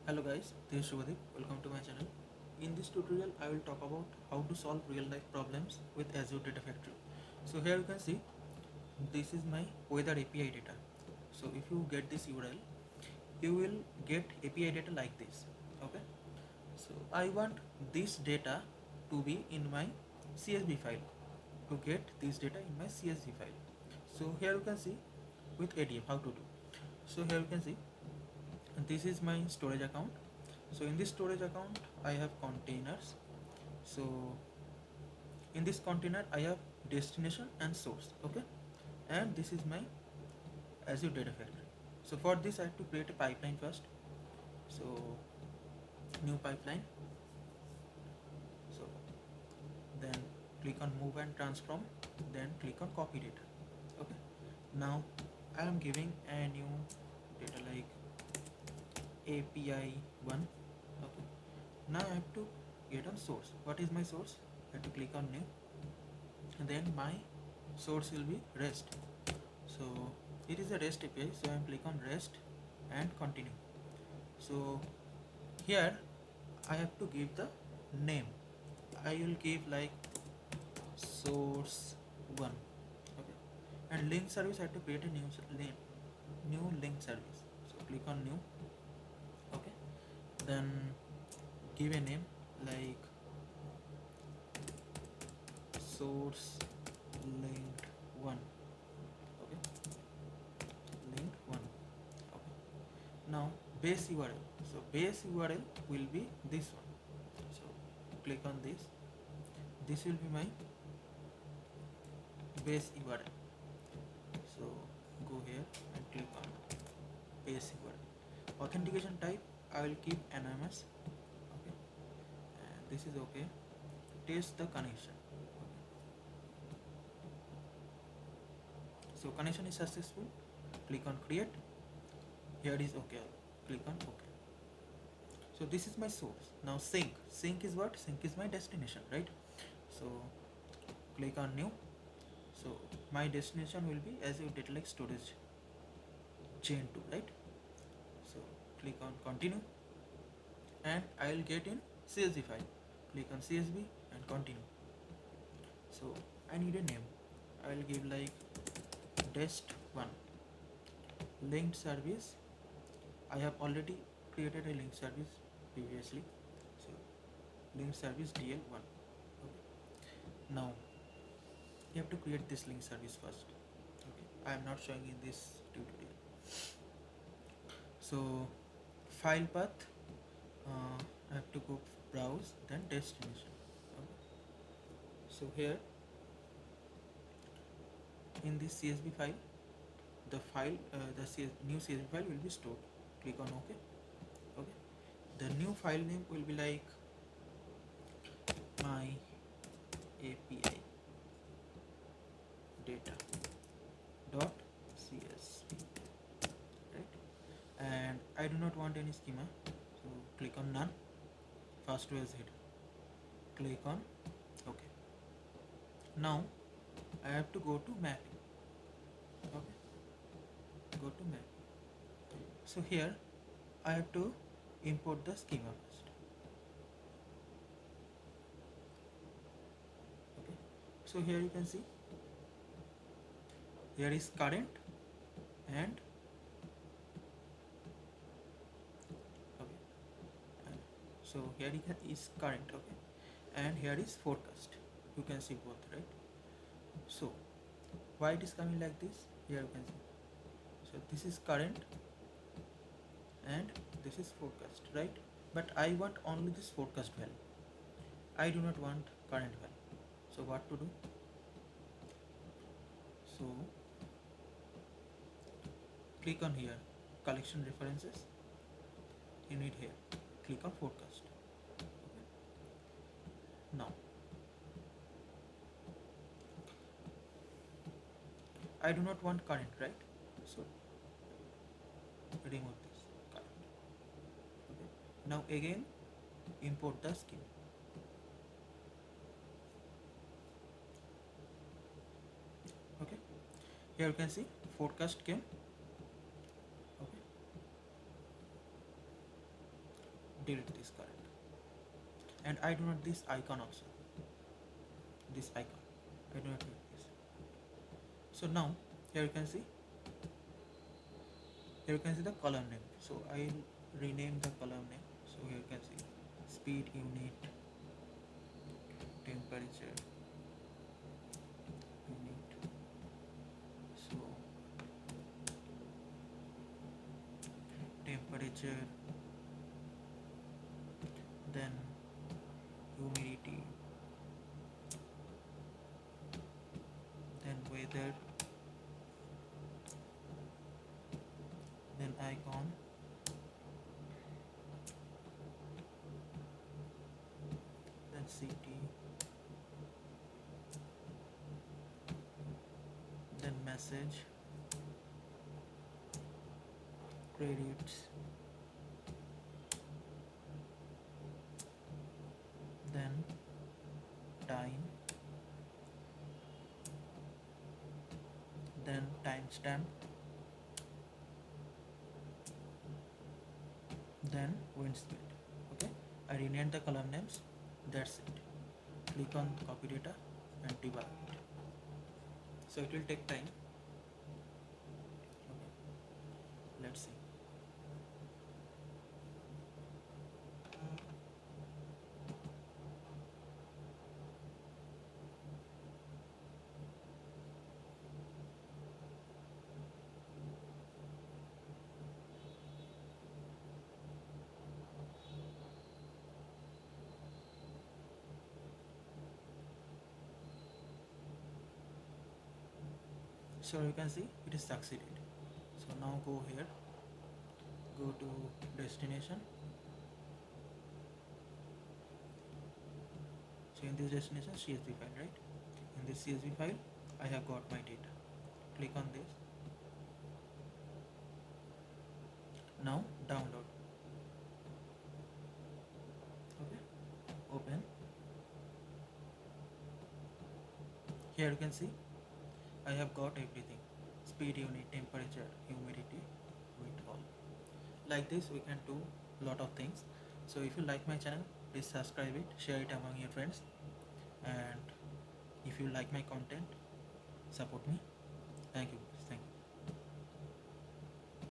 Hello guys, this is Shubhadeep. Welcome to my channel. In this tutorial, I will talk about how to solve real-life problems with Azure Data Factory. So here you can see, this is my weather API data. So if you get this URL, you will get API data like this. Okay. So I want this data to be in my CSV file. To get this data in my CSV file. So here you can see with ADF how to do. So here you can see this is my storage account. So in this storage account I have containers. So in this container I have destination and source. Okay, and this is my Azure Data Factory. So for this I have to create a pipeline first. So new pipeline. So then click on move and transform, then click on copy data. Okay, now I am giving a new data like API 1. Okay, now I have to get on source. What is my source? I have to click on new, and then my source will be REST. So it is a REST API, so I am click on REST and continue. So here I have to give the name. I will give like source 1. Okay, and link service I have to create a new link service. So click on new. Okay, then give a name like source linked 1. Okay, linked 1. Okay, now base URL. So base URL will be this one. So click on this. This will be my base URL. So go here and click on base URL. Authentication type I will keep anonymous. Okay, and this is okay. Test the connection. Okay. So connection is successful. Click on create. Here is okay. Click on okay. So this is my source. Now sync. Sync is what? Sync is my destination, right? So click on new. So my destination will be Azure Data Lake Storage chain 2, right? So click on continue, and I will get in CSV file. Click on CSV and continue. So I need a name. I will give like dest1 linked service. I have already created a link service previously. So link service DL1. Okay. Now you have to create this link service first. Okay, I am not showing in this tutorial. So file path, I have to go browse, then destination. Okay. So here in this CSV file, the file new CSV file will be stored. Click on OK. Okay, the new file name will be like my API data dot CSV, right? And I do not want any schema, so click on none. First row is hidden. Click on OK. Now I have to go to mapping. Okay, go to map. So here I have to import the schema first. Okay, so here you can see here is current and okay, and so here is current. Okay, and here is forecast. You can see both, right? So why it is coming like this? Here you can see. So this is current and this is forecast, right? But I want only this forecast value. I do not want current value. So what to do? So click on here, collection references. You need here. Click on forecast. Okay. Now I do not want current, right? So remove this current. Okay. Now again import the scheme. Okay, here you can see forecast came. Okay, delete this current. And I do not this icon also, this icon, I do not need this. So now here you can see, here you can see the column name. So I'll rename the column name. So here you can see speed unit, temperature unit. So temperature, then humidity, then weather, then icon, then city, then message, credits, then time, then timestamp, then wind speed. Okay, I renamed the column names. That's it. Click on copy data and debug it. So it will take time. Okay, let's see. So you can see it is succeeded. So now go here, go to destination. So in this destination CSV file, right? In this CSV file I have got my data. Click on this. Now download. Okay, open. Here you can see I have got everything: speed unit, temperature, humidity, with all. Like this we can do lot of things. So if you like my channel, please subscribe it, share it among your friends, and if you like my content, support me. Thank you.